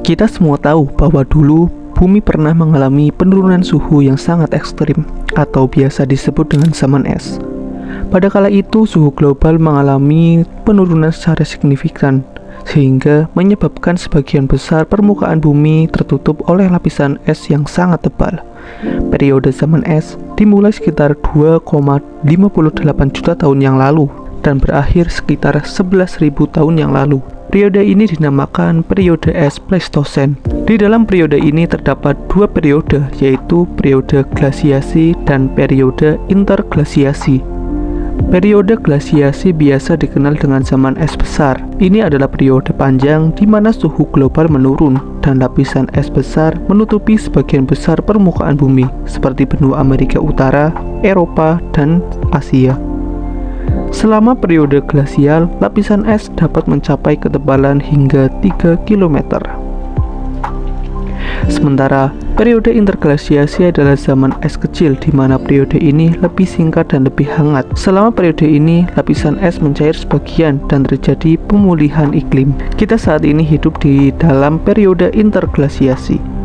Kita semua tahu bahwa dulu bumi pernah mengalami penurunan suhu yang sangat ekstrim atau biasa disebut dengan zaman es. Pada kala itu suhu global mengalami penurunan secara signifikan sehingga menyebabkan sebagian besar permukaan bumi tertutup oleh lapisan es yang sangat tebal. Periode zaman es dimulai sekitar 2,58 juta tahun yang lalu dan berakhir sekitar 11.000 tahun yang lalu. Periode ini dinamakan periode es Pleistosen. Di dalam periode ini terdapat dua periode, yaitu periode glasiasi dan periode interglasiasi. Periode glasiasi biasa dikenal dengan zaman es besar. Ini adalah periode panjang di mana suhu global menurun dan lapisan es besar menutupi sebagian besar permukaan bumi, seperti benua Amerika Utara, Eropa, dan Asia. Selama periode glasial, lapisan es dapat mencapai ketebalan hingga 3 km. Sementara periode interglasiasi adalah zaman es kecil di mana periode ini lebih singkat dan lebih hangat. Selama periode ini, lapisan es mencair sebagian dan terjadi pemulihan iklim. Kita saat ini hidup di dalam periode interglasiasi.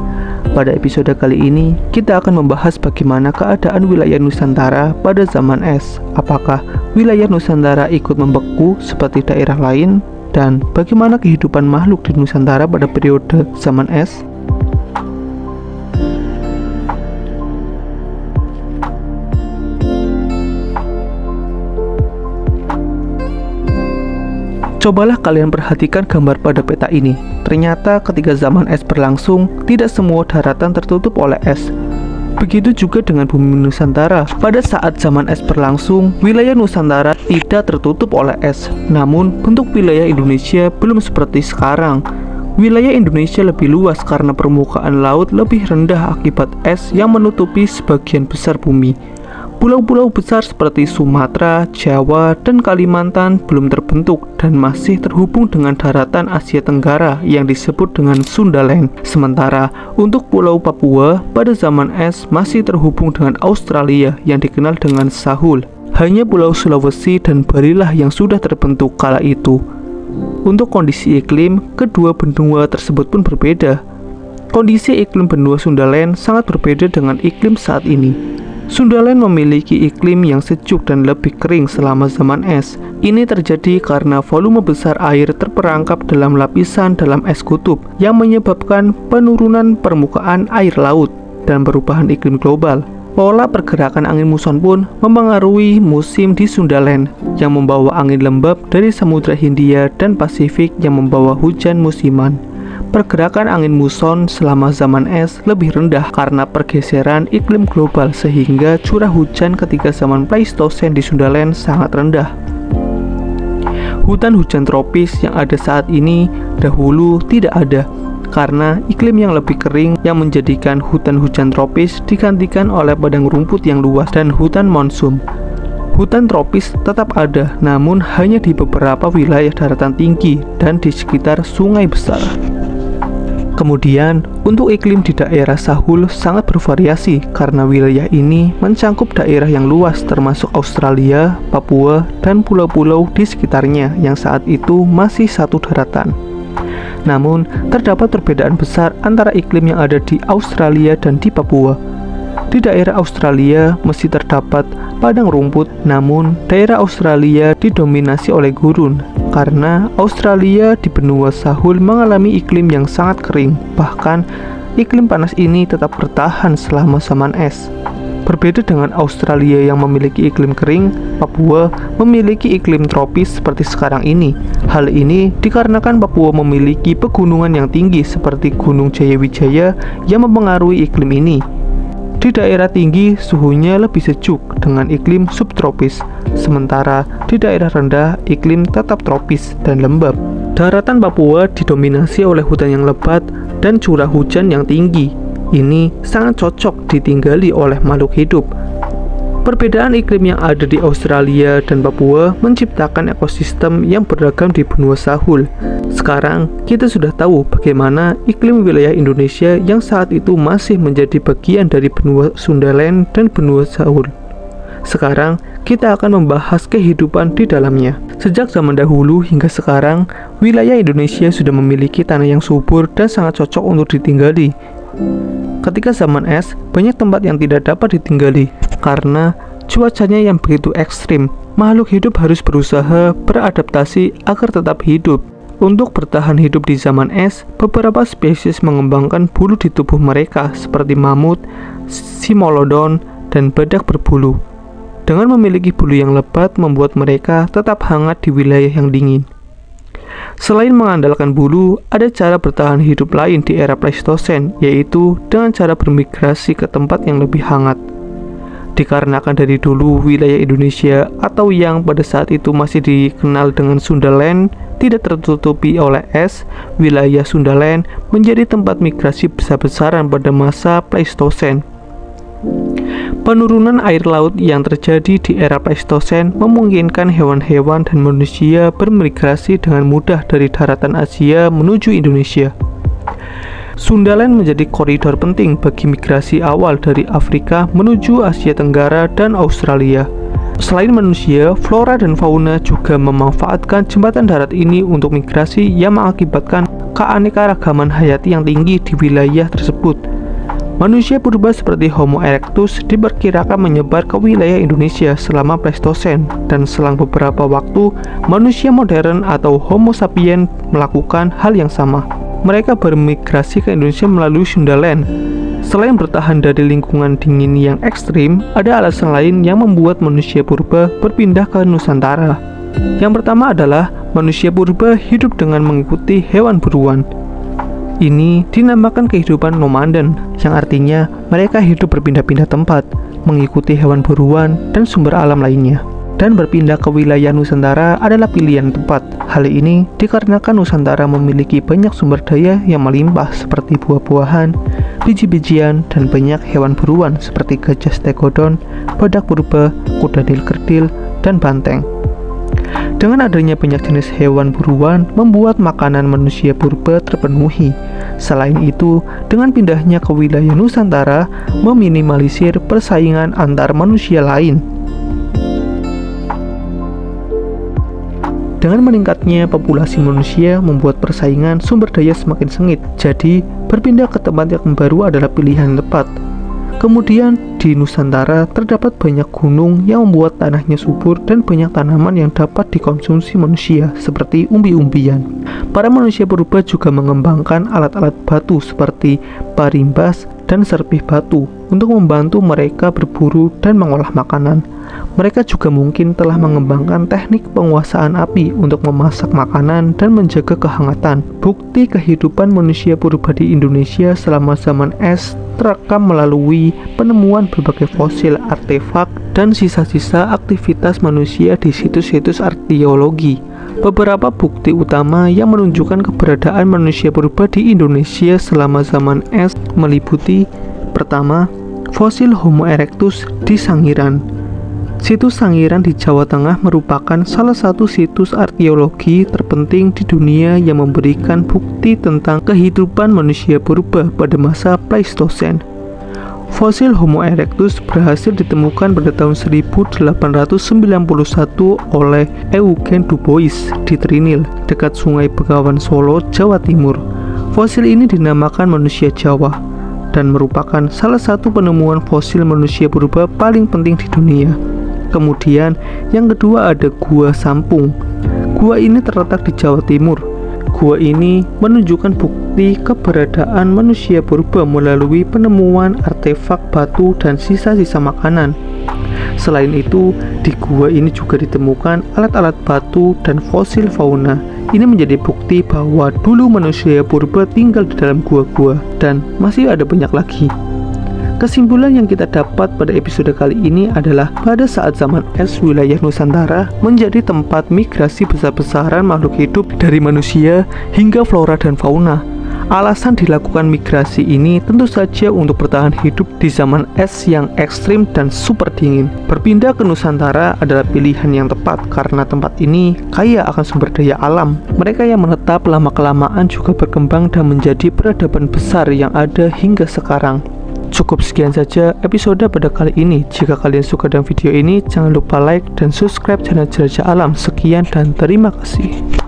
Pada episode kali ini, kita akan membahas bagaimana keadaan wilayah Nusantara pada zaman es. Apakah wilayah Nusantara ikut membeku seperti daerah lain? Dan bagaimana kehidupan makhluk di Nusantara pada periode zaman es? Cobalah kalian perhatikan gambar pada peta ini. Ternyata ketika zaman es berlangsung, tidak semua daratan tertutup oleh es. Begitu juga dengan bumi Nusantara. Pada saat zaman es berlangsung, wilayah Nusantara tidak tertutup oleh es. Namun, bentuk wilayah Indonesia belum seperti sekarang. Wilayah Indonesia lebih luas karena permukaan laut lebih rendah akibat es yang menutupi sebagian besar bumi. Pulau-pulau besar seperti Sumatera, Jawa, dan Kalimantan belum terbentuk dan masih terhubung dengan daratan Asia Tenggara yang disebut dengan Sundaland. Sementara untuk Pulau Papua pada zaman es masih terhubung dengan Australia yang dikenal dengan Sahul. Hanya Pulau Sulawesi dan Bali lah yang sudah terbentuk kala itu. Untuk kondisi iklim, kedua benua tersebut pun berbeda. Kondisi iklim benua Sundaland sangat berbeda dengan iklim saat ini. Sundaland memiliki iklim yang sejuk dan lebih kering selama zaman es. Ini terjadi karena volume besar air terperangkap dalam lapisan dalam es kutub yang menyebabkan penurunan permukaan air laut dan perubahan iklim global. Pola pergerakan angin muson pun mempengaruhi musim di Sundaland yang membawa angin lembab dari Samudra Hindia dan Pasifik yang membawa hujan musiman. Pergerakan angin muson selama zaman es lebih rendah karena pergeseran iklim global sehingga curah hujan ketika zaman Pleistosen di Sundaland sangat rendah. Hutan hujan tropis yang ada saat ini dahulu tidak ada karena iklim yang lebih kering yang menjadikan hutan hujan tropis digantikan oleh padang rumput yang luas dan hutan monsun. Hutan tropis tetap ada, namun hanya di beberapa wilayah daratan tinggi dan di sekitar sungai besar. Kemudian, untuk iklim di daerah Sahul sangat bervariasi karena wilayah ini mencangkup daerah yang luas termasuk Australia, Papua, dan pulau-pulau di sekitarnya yang saat itu masih satu daratan. Namun, terdapat perbedaan besar antara iklim yang ada di Australia dan di Papua. Di daerah Australia masih terdapat padang rumput, namun daerah Australia didominasi oleh gurun karena Australia di benua Sahul mengalami iklim yang sangat kering. Bahkan iklim panas ini tetap bertahan selama zaman es. Berbeda dengan Australia yang memiliki iklim kering, Papua memiliki iklim tropis seperti sekarang ini. Hal ini dikarenakan Papua memiliki pegunungan yang tinggi seperti Gunung Jayawijaya yang mempengaruhi iklim ini. Di daerah tinggi suhunya lebih sejuk dengan iklim subtropis, sementara di daerah rendah iklim tetap tropis dan lembab. Daratan Papua didominasi oleh hutan yang lebat dan curah hujan yang tinggi. Ini sangat cocok ditinggali oleh makhluk hidup. Perbedaan iklim yang ada di Australia dan Papua menciptakan ekosistem yang beragam di benua Sahul. Sekarang kita sudah tahu bagaimana iklim wilayah Indonesia yang saat itu masih menjadi bagian dari benua Sundaland dan benua Sahul. Sekarang kita akan membahas kehidupan di dalamnya. Sejak zaman dahulu hingga sekarang, wilayah Indonesia sudah memiliki tanah yang subur dan sangat cocok untuk ditinggali. Ketika zaman es, banyak tempat yang tidak dapat ditinggali karena cuacanya yang begitu ekstrim. Makhluk hidup harus berusaha beradaptasi agar tetap hidup. Untuk bertahan hidup di zaman es, beberapa spesies mengembangkan bulu di tubuh mereka seperti mamut, simolodon, dan badak berbulu. Dengan memiliki bulu yang lebat membuat mereka tetap hangat di wilayah yang dingin. Selain mengandalkan bulu, ada cara bertahan hidup lain di era Pleistosen, yaitu dengan cara bermigrasi ke tempat yang lebih hangat. Dikarenakan dari dulu wilayah Indonesia atau yang pada saat itu masih dikenal dengan Sundaland tidak tertutupi oleh es, wilayah Sundaland menjadi tempat migrasi besar-besaran pada masa Pleistosen. Penurunan air laut yang terjadi di era Pleistosen memungkinkan hewan-hewan dan manusia bermigrasi dengan mudah dari daratan Asia menuju Indonesia. Sundaland menjadi koridor penting bagi migrasi awal dari Afrika menuju Asia Tenggara dan Australia. Selain manusia, flora dan fauna juga memanfaatkan jembatan darat ini untuk migrasi yang mengakibatkan keanekaragaman hayati yang tinggi di wilayah tersebut. Manusia purba seperti Homo erectus diperkirakan menyebar ke wilayah Indonesia selama Pleistosen, dan selang beberapa waktu, manusia modern atau Homo sapiens melakukan hal yang sama. Mereka bermigrasi ke Indonesia melalui Sundaland. Selain bertahan dari lingkungan dingin yang ekstrim, ada alasan lain yang membuat manusia purba berpindah ke Nusantara. Yang pertama adalah manusia purba hidup dengan mengikuti hewan buruan. Ini dinamakan kehidupan nomaden, yang artinya mereka hidup berpindah-pindah tempat, mengikuti hewan buruan dan sumber alam lainnya. Dan berpindah ke wilayah Nusantara adalah pilihan tepat. Hal ini dikarenakan Nusantara memiliki banyak sumber daya yang melimpah seperti buah-buahan, biji-bijian, dan banyak hewan buruan seperti gajah stegodon, badak purba, kuda nil kerdil, dan banteng. Dengan adanya banyak jenis hewan buruan, membuat makanan manusia purba terpenuhi. Selain itu, dengan pindahnya ke wilayah Nusantara, meminimalisir persaingan antar manusia lain. Dengan meningkatnya populasi manusia, membuat persaingan sumber daya semakin sengit. Jadi, berpindah ke tempat yang baru adalah pilihan yang tepat. Kemudian di Nusantara terdapat banyak gunung yang membuat tanahnya subur dan banyak tanaman yang dapat dikonsumsi manusia seperti umbi-umbian. Para manusia purba juga mengembangkan alat-alat batu seperti parimbas dan serpih batu untuk membantu mereka berburu dan mengolah makanan. Mereka juga mungkin telah mengembangkan teknik penguasaan api untuk memasak makanan dan menjaga kehangatan. Bukti kehidupan manusia purba di Indonesia selama zaman es terekam melalui penemuan berbagai fosil, artefak, dan sisa-sisa aktivitas manusia di situs-situs arkeologi. Beberapa bukti utama yang menunjukkan keberadaan manusia purba di Indonesia selama zaman es meliputi: pertama, fosil Homo erectus di Sangiran. Situs Sangiran di Jawa Tengah merupakan salah satu situs arkeologi terpenting di dunia yang memberikan bukti tentang kehidupan manusia purba pada masa Pleistosen. Fosil Homo erectus berhasil ditemukan pada tahun 1891 oleh Eugen Dubois di Trinil, dekat Sungai Begawan, Solo, Jawa Timur. Fosil ini dinamakan manusia Jawa dan merupakan salah satu penemuan fosil manusia purba paling penting di dunia. Kemudian yang kedua ada Gua Sampung. Gua ini terletak di Jawa Timur. Gua ini menunjukkan bukti keberadaan manusia purba melalui penemuan artefak batu dan sisa-sisa makanan. Selain itu, di gua ini juga ditemukan alat-alat batu dan fosil fauna. Ini menjadi bukti bahwa dulu manusia purba tinggal di dalam gua-gua, dan masih ada banyak lagi. Kesimpulan yang kita dapat pada episode kali ini adalah pada saat zaman es, wilayah Nusantara menjadi tempat migrasi besar-besaran makhluk hidup dari manusia hingga flora dan fauna. Alasan dilakukan migrasi ini tentu saja untuk bertahan hidup di zaman es yang ekstrim dan super dingin. Berpindah ke Nusantara adalah pilihan yang tepat karena tempat ini kaya akan sumber daya alam. Mereka yang menetap lama-kelamaan juga berkembang dan menjadi peradaban besar yang ada hingga sekarang. Cukup sekian saja episode pada kali ini. Jika kalian suka dengan video ini, jangan lupa like dan subscribe channel Jelajah Alam. Sekian dan terima kasih.